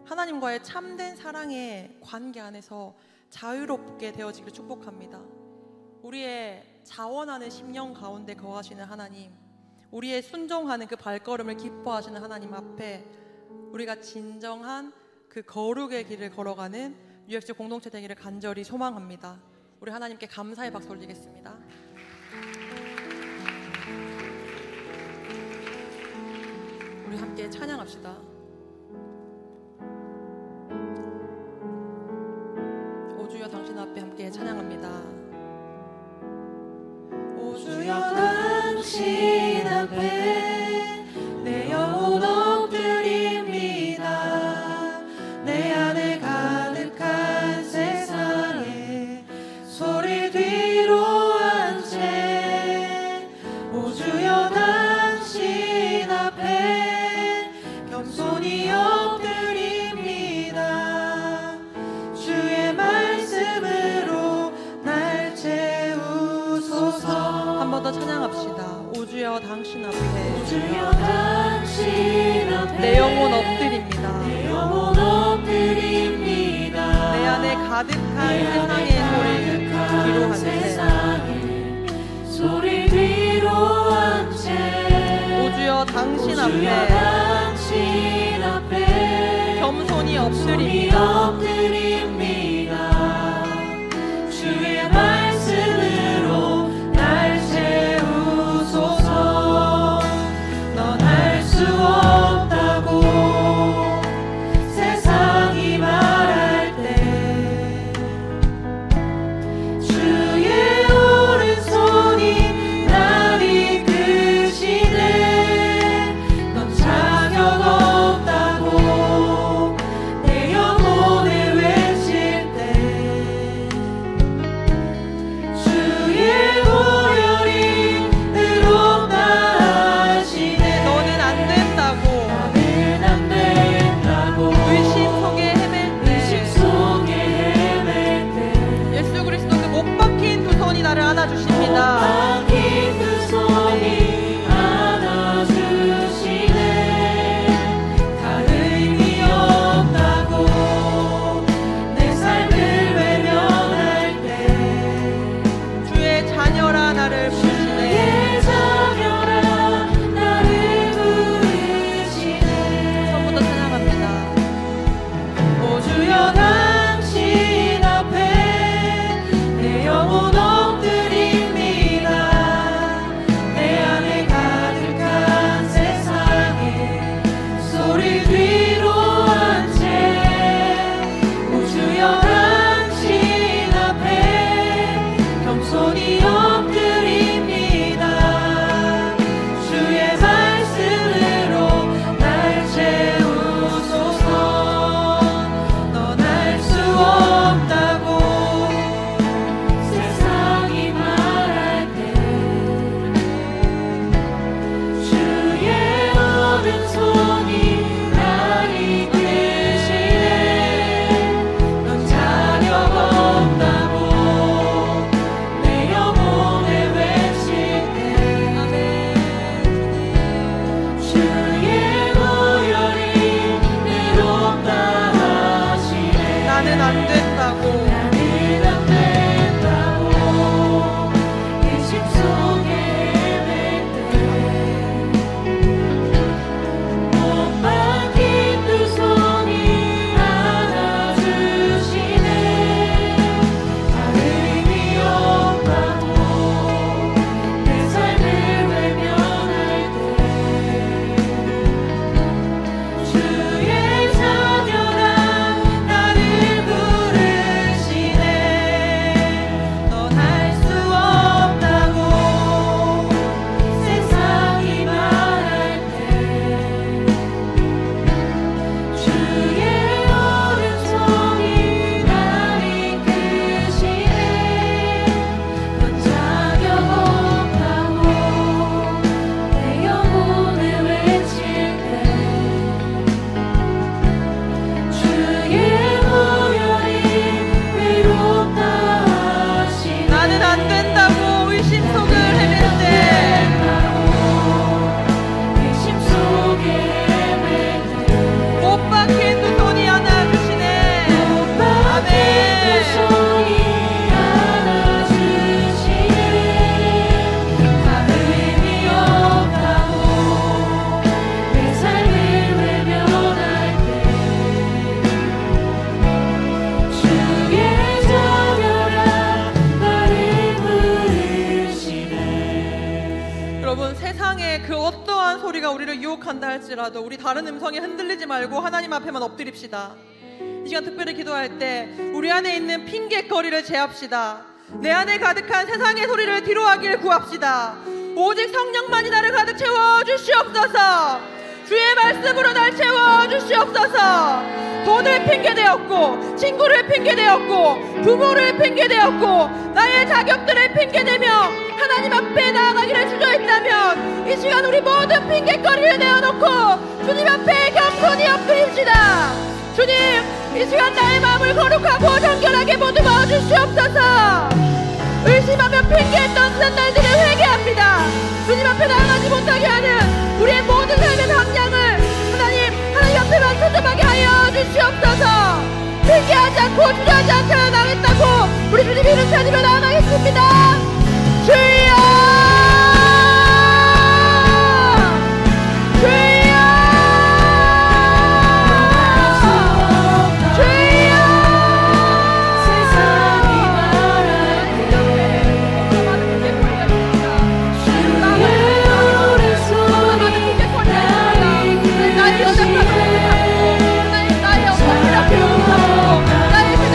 하나님과의 참된 사랑의 관계 안에서 자유롭게 되어지기를 축복합니다. 우리의 자원하는 심령 가운데 거하시는 하나님, 우리의 순종하는 그 발걸음을 기뻐하시는 하나님 앞에 우리가 진정한 그 거룩의 길을 걸어가는 UX 공동체 되기를 간절히 소망합니다. 우리 하나님께 감사의 박수 올리겠습니다. 우리 함께 찬양합시다. 오 주여 당신 앞에 함께 찬양합니다. 오 주여 당신 앞에 내 영혼 엎드립니다. 내 안에 가득한 세상에 소리 뒤로 한 채 오 주여 당신 앞에 겸손히 엎드립니다. 주의 말씀으로 날 채우소서. 한 번 더 찬양합시다. 오 주여 당신 앞에 오 주여 당신 앞에 내 영혼 엎드립니다. 내 영혼 엎드립니다. 내 안에 가득한 세상의 소리 뒤로 한 채 오 주여 당신 앞에 겸손히 엎드립니다. 주의 말씀으로 날 채우소서. 넌 할 수 없다고 세상이 말할 때 주의 오른손이 날 이끄시네. 넌 자격 없다고 내 영혼에 외칠 때 주의 보혈이 의롭다 하시네. 너는 안 된다고 나는 안 된다고 의심 속에 헤맬 의식 때 속에 헤맬 때 예수 그리스도 그 못 박힌 두 손이 나를 안아주십니다. 박힌 두 손이 안아주시네. 다 의미 없다고 내 삶을 외면할 때 주의 자녀라 나를 부르시네. 주의 자녀라 나를 부르시네. 처음부터 찬양합니다. 오 주여 당신 앞에 내 영혼 엎드립니다. 내 안에 가득한 세상에 소리 뒤로 한 채 오 주여 당신 앞에 겸손히 엎드립니다. 주의 말씀으로 날 채우소서. 넌 할 수 없다고 세상이 말할 때 주의 오른손이 날 이끄시네. 넌 자격 없다고 내 영혼에 외칠 때 주의 보혈이 의롭다 하시네. 나는 안 된다고 나는 안 된다고 의심 속에 헤맬 때 못 박힌 두 손이 안아주시네. 다 의미 없다고 내 삶을 외면할 때 주의 자녀라 나를 부르시네. 그 어떠한 소리가 우리를 유혹한다 할지라도 우리 다른 음성에 흔들리지 말고 하나님 앞에만 엎드립시다. 이 시간 특별히 기도할 때 우리 안에 있는 핑계거리를 제합시다. 내 안에 가득한 세상의 소리를 뒤로하기를 구합시다. 오직 성령만이 나를 가득 채워주시옵소서. 주의 말씀으로 날 채워주시옵소서. 돈을 핑계대었고, 친구를 핑계대었고, 부모를 핑계대었고, 나의 자격들을 핑계대며 하나님 앞에 나아가기를 주저했다면 이 시간 우리 모든 핑계거리를 내어놓고 주님 앞에 겸손히 엎드립시다. 주님, 이 시간 나의 마음을 거룩하고 정결하게 보듬어 주시옵소서. 의심하며 핑계했던 지난날들을 회개합니다. 주님 앞에 나아가지 못하게 하는 우리의 모든 삶의 방향을 하나님 앞에만 초점하게 하여 주시옵소서. 핑계하지 않고 주저하지 않게 나가겠다고 우리 주님 이름 찾으며 나아가겠습니다. 주여, 주여, 주여. 세상이 말하기에 주의 오른손이 나를 이끄네. 나의 여자가 나의 엄마를 앞에 나의 세상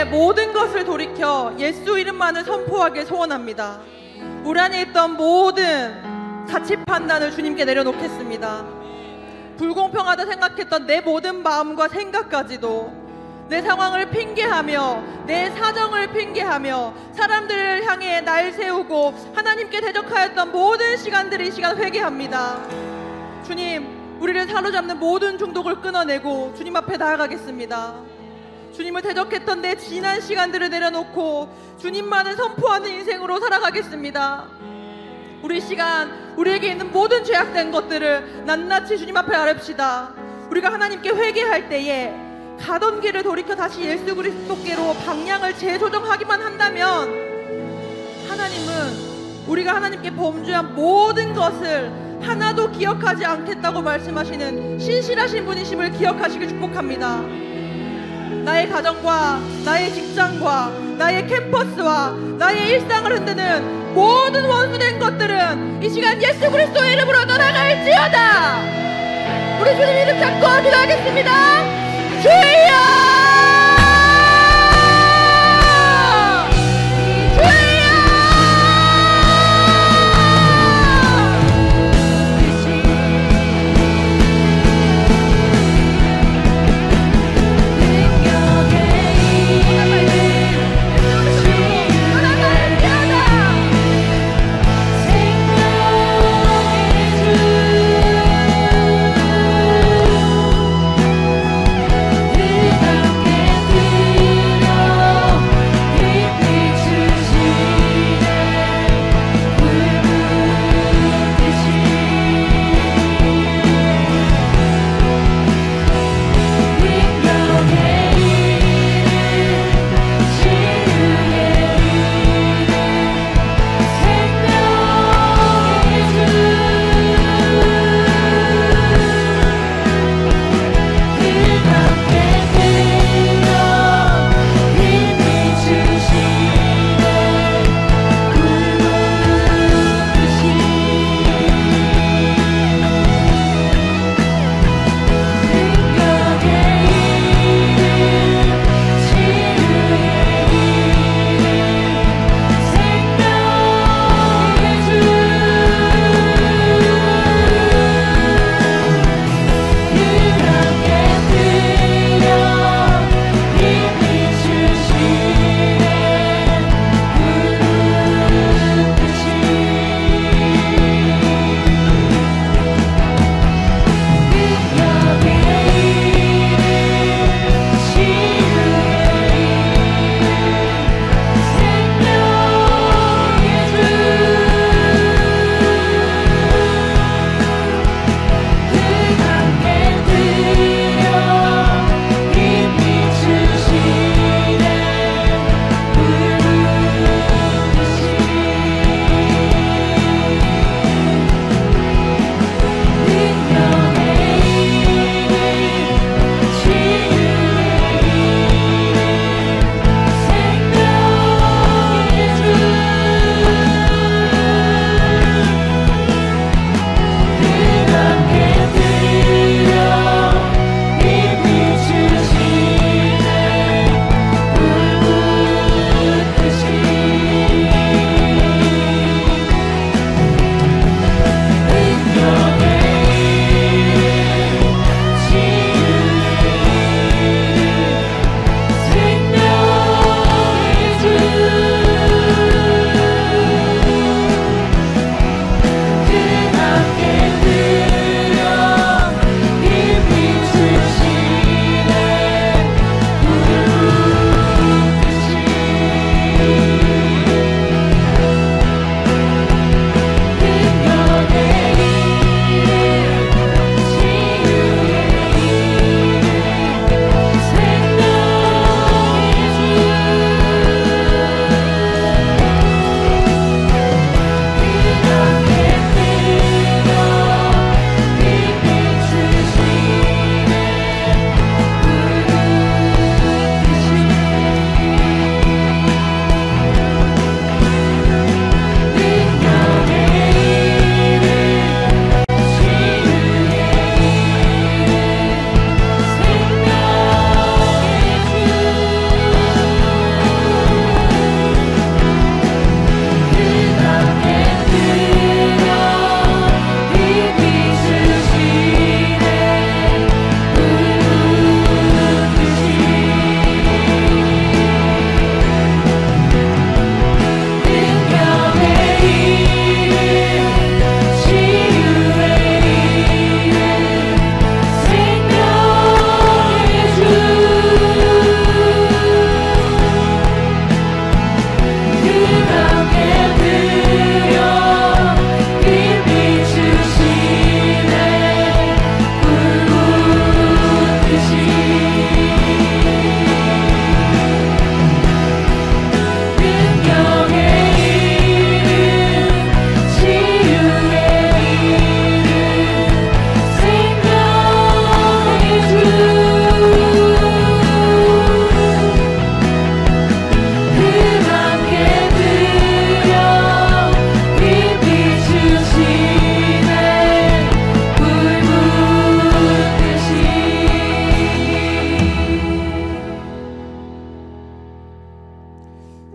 우리의 모든 것을 돌이켜 예수 이름만을 선포하길 소원합니다. 우리 안에 있던 모든 가치 판단을 주님께 내려놓겠습니다. 불공평하다 생각했던 내 모든 마음과 생각까지도 내 상황을 핑계하며 내 사정을 핑계하며 사람들을 향해 날 세우고 하나님께 대적하였던 모든 시간들을 이 시간 회개합니다. 주님, 우리를 사로잡는 모든 중독을 끊어내고 주님 앞에 나아가겠습니다. 주님을 대적했던 내 지난 시간들을 내려놓고 주님만을 선포하는 인생으로 살아가겠습니다. 우리 시간 우리에게 있는 모든 죄악된 것들을 낱낱이 주님 앞에 아뢰읍시다. 우리가 하나님께 회개할 때에 가던 길을 돌이켜 다시 예수 그리스도께로 방향을 재조정하기만 한다면 하나님은 우리가 하나님께 범죄한 모든 것을 하나도 기억하지 않겠다고 말씀하시는 신실하신 분이심을 기억하시길 축복합니다. 나의 가정과 나의 직장과 나의 캠퍼스와 나의 일상을 흔드는 모든 원수된 것들은 이 시간 예수 그리스도의 이름으로 떠나갈지어다. 우리 주님 이름 잡고 기도하겠습니다. 주여! 그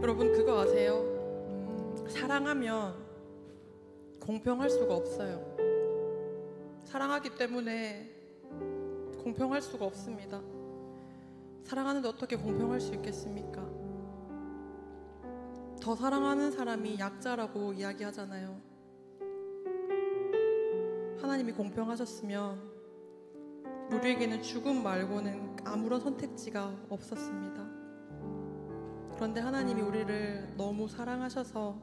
여러분 그거 아세요? 사랑하면 공평할 수가 없어요. 사랑하기 때문에 공평할 수가 없습니다. 사랑하는데 어떻게 공평할 수 있겠습니까? 더 사랑하는 사람이 약자라고 이야기하잖아요. 하나님이 공평하셨으면 우리에게는 죽음 말고는 아무런 선택지가 없었습니다. 그런데 하나님이 우리를 너무 사랑하셔서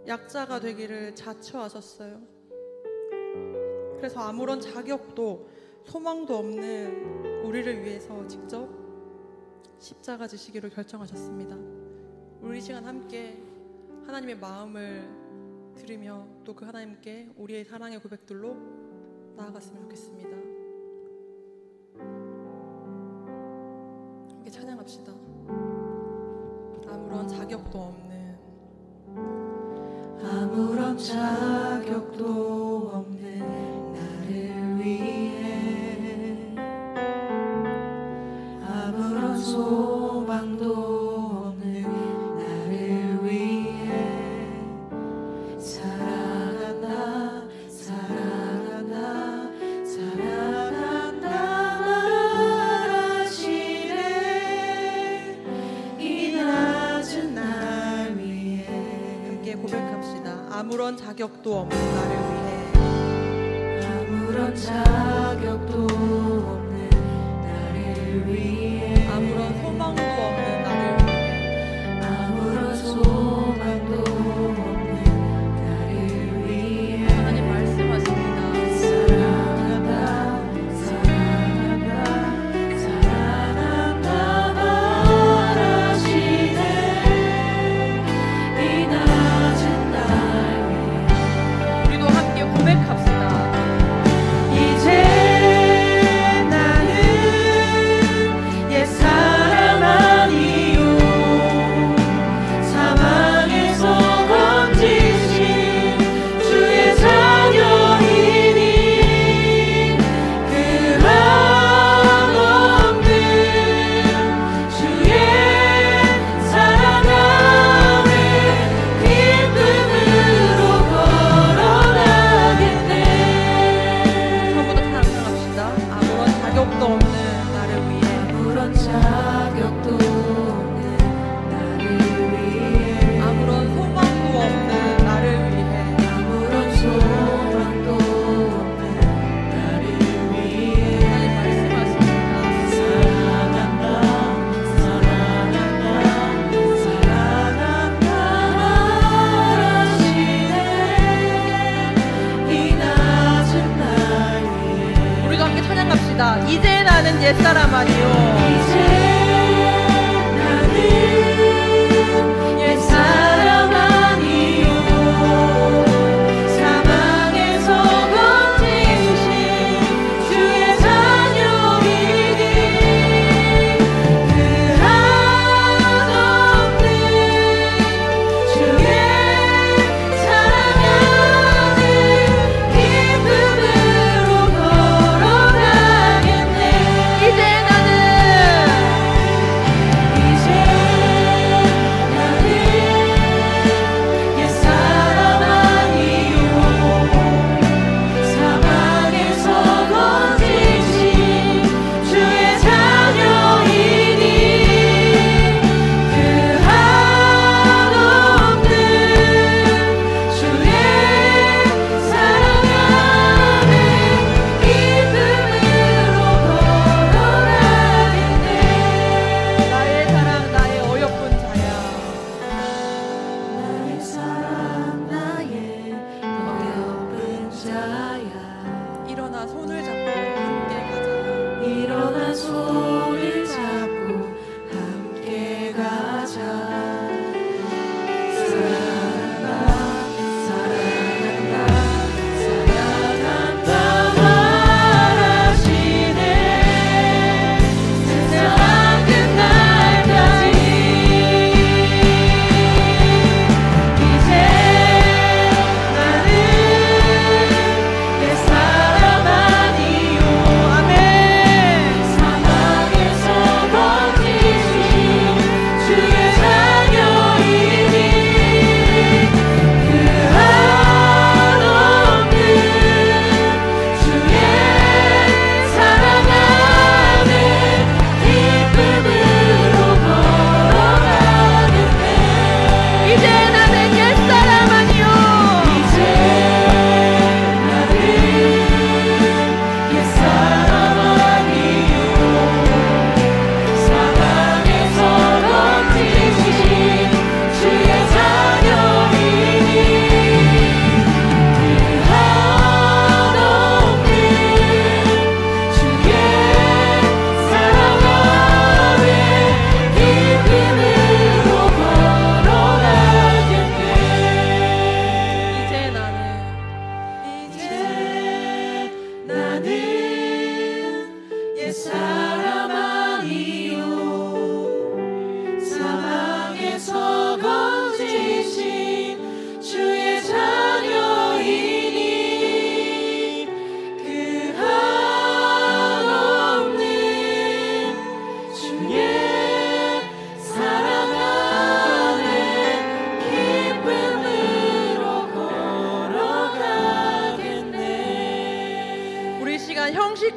약자가 되기를 자처하셨어요. 그래서 아무런 자격도 소망도 없는 우리를 위해서 직접 십자가 지시기로 결정하셨습니다. 우리 이 시간 함께 하나님의 마음을 들으며 또 그 하나님께 우리의 사랑의 고백들로 나아갔으면 좋겠습니다. 함께 찬양합시다. 아무런 자격도 없는, 아무런 자격도 없는 나를 위해, 아무런 소망도 없는 나를 위해 사랑한다 사랑한다 사랑한다 말하시네. 이 낮은 날 위해 함께 고백합시다. 아무런 자격도 없는 나를 위해, 아무런 자격도 없는 나를 위해, 아무런 소망도 없는 나를 위해, 아무런 소망도 없는 나를 위해 하나님 말씀하십니다. 사랑한다 사랑한다 사랑한다 말하시네. 이 낮은 날 위해 우리도 함께 고백합시다. 이제 나는 옛 사람 아니요 사망에서 건지신 주의 자녀이니 그 한없는 주의 사랑 안에 기쁨으로 걸어가겠네. 처음부터 찬양합시다. 아무런 자격도 없는 나를 위해, 아무런 자격도 없는 나를 위해, 아무런 소망도 없는 나를 위해, 아무런 소망도 없는 나를 위해 하나님 말씀하십니다. 사랑한다 사랑한다 사랑한다 말하시네. 이 낮은 날 위해 우리도 함께 찬양합시다. 이제 나는 옛사람 아니요 이제 나는 옛사람 아니요 사망에서 건지신 주의 자녀이니 그 한없는 주의 사랑 안에 기쁨으로 걸어가겠네. 이제 나는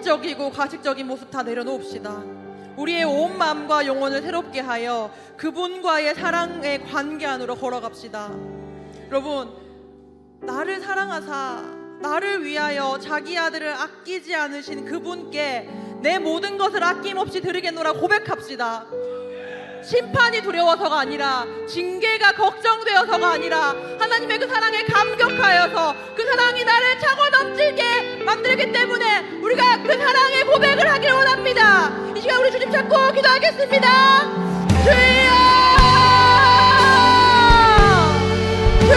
형식적이고 가식적인 모습 다 내려놓읍시다. 우리의 온 마음과 영혼을 새롭게 하여 그분과의 사랑의 관계 안으로 걸어갑시다. 여러분, 나를 사랑하사 나를 위하여 자기 아들을 아끼지 않으신 그분께 내 모든 것을 아낌없이 드리겠노라 고백합시다. 심판이 두려워서가 아니라, 징계가 걱정되어서가 아니라, 하나님의 그 사랑에 감격하여서 그 사랑이 나를 차고 넘치게 만들기 때문에 우리가 그 사랑의 고백을 하길 원합니다. 이 시간 우리 주님 찾고 기도하겠습니다. 주여, 주여,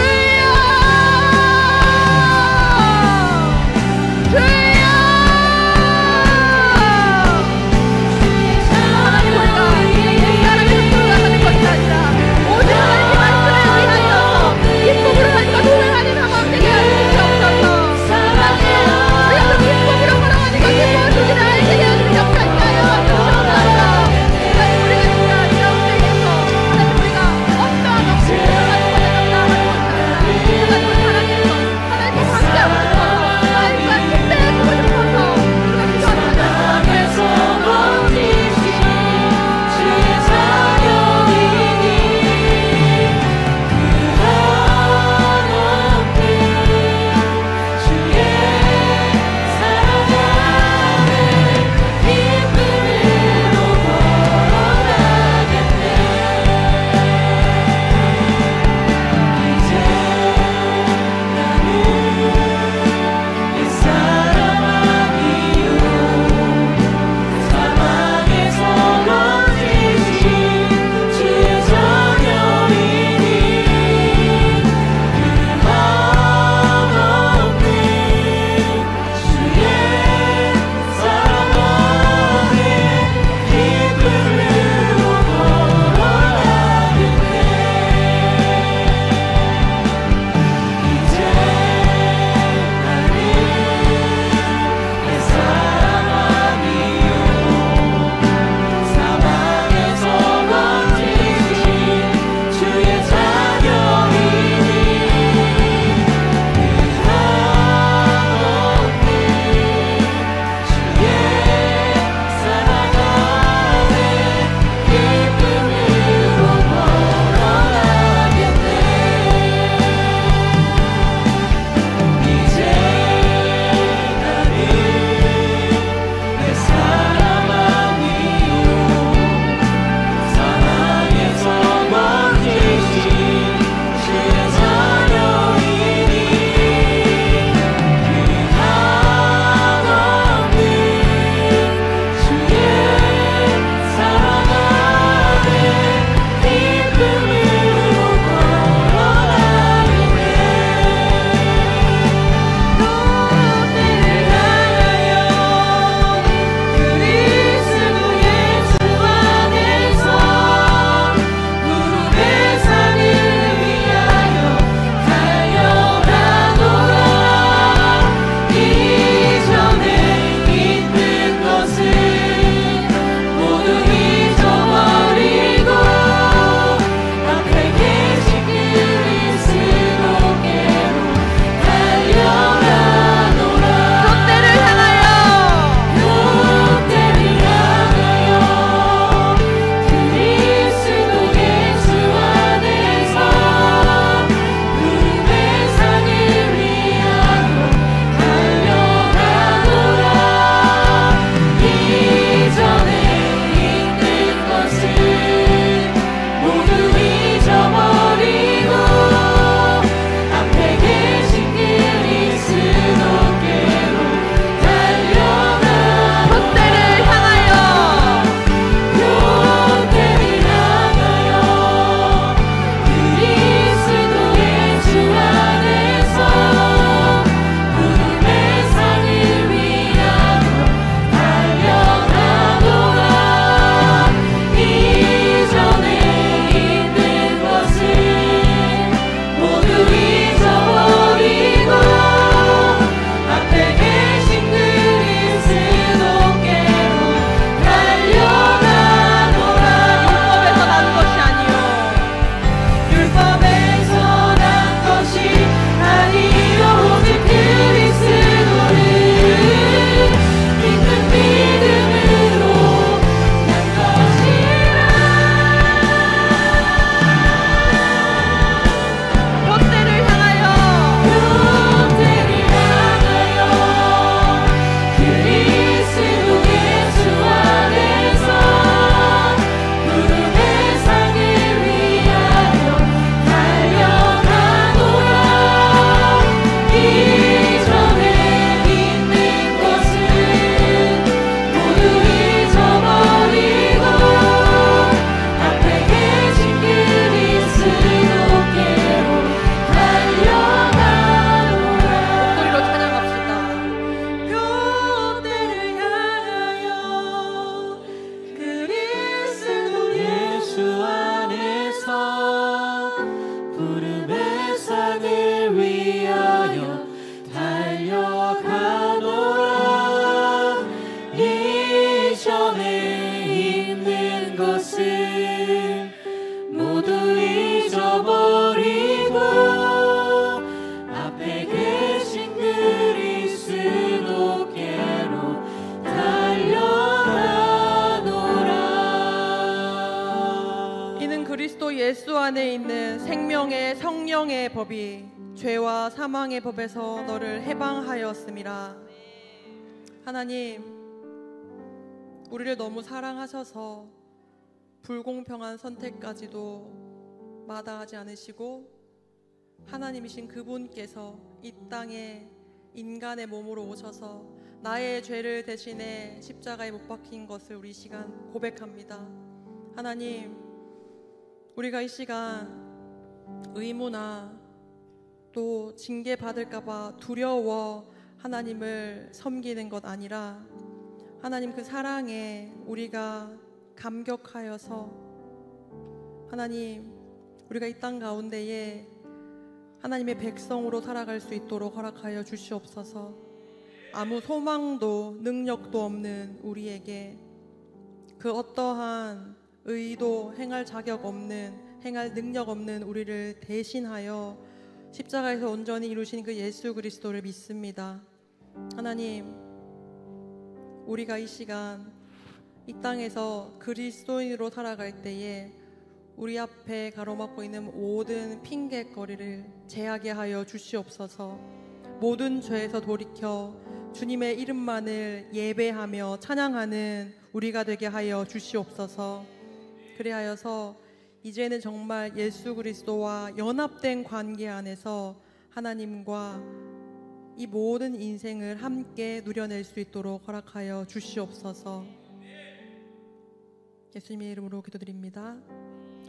주여. 예수 안에 있는 생명의 성령의 법이 죄와 사망의 법에서 너를 해방하였음이라. 하나님, 우리를 너무 사랑하셔서 불공평한 선택까지도 마다하지 않으시고 하나님이신 그분께서 이 땅에 인간의 몸으로 오셔서 나의 죄를 대신해 십자가에 못 박힌 것을 우리 이 시간 고백합니다. 하나님, 우리가 이 시간 의무나 또 징계받을까봐 두려워 하나님을 섬기는 것 아니라 하나님 그 사랑에 우리가 감격하여서 하나님, 우리가 이 땅 가운데에 하나님의 백성으로 살아갈 수 있도록 허락하여 주시옵소서. 아무 소망도 능력도 없는 우리에게 그 어떠한 의도 행할 자격 없는, 행할 능력 없는 우리를 대신하여 십자가에서 온전히 이루신 그 예수 그리스도를 믿습니다. 하나님, 우리가 이 시간 이 땅에서 그리스도인으로 살아갈 때에 우리 앞에 가로막고 있는 모든 핑계거리를 제하게 하여 주시옵소서. 모든 죄에서 돌이켜 주님의 이름만을 예배하며 찬양하는 우리가 되게 하여 주시옵소서. 그리하여서 이제는 정말 예수 그리스도와 연합된 관계 안에서 하나님과 이 모든 인생을 함께 누려낼 수 있도록 허락하여 주시옵소서. 예수님의 이름으로 기도드립니다.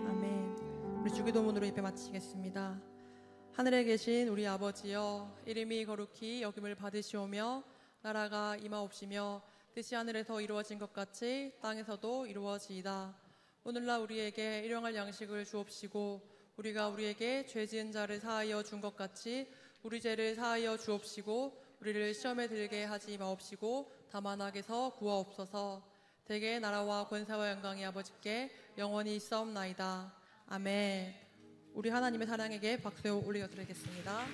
아멘. 우리 주기도문으로 예배 마치겠습니다. 하늘에 계신 우리 아버지여, 이름이 거룩히 여김을 받으시오며 나라가 임하옵시며 뜻이 하늘에서 이루어진 것 같이 땅에서도 이루어지이다. 오늘날 우리에게 일용할 양식을 주옵시고 우리가 우리에게 죄 지은 자를 사하여 준 것 같이 우리 죄를 사하여 주옵시고 우리를 시험에 들게 하지 마옵시고 다만 악에서 구하옵소서. 대개 나라와 권세와 영광이 아버지께 영원히 있사옵나이다. 아멘. 우리 하나님의 사랑에게 박수 올려 드리겠습니다.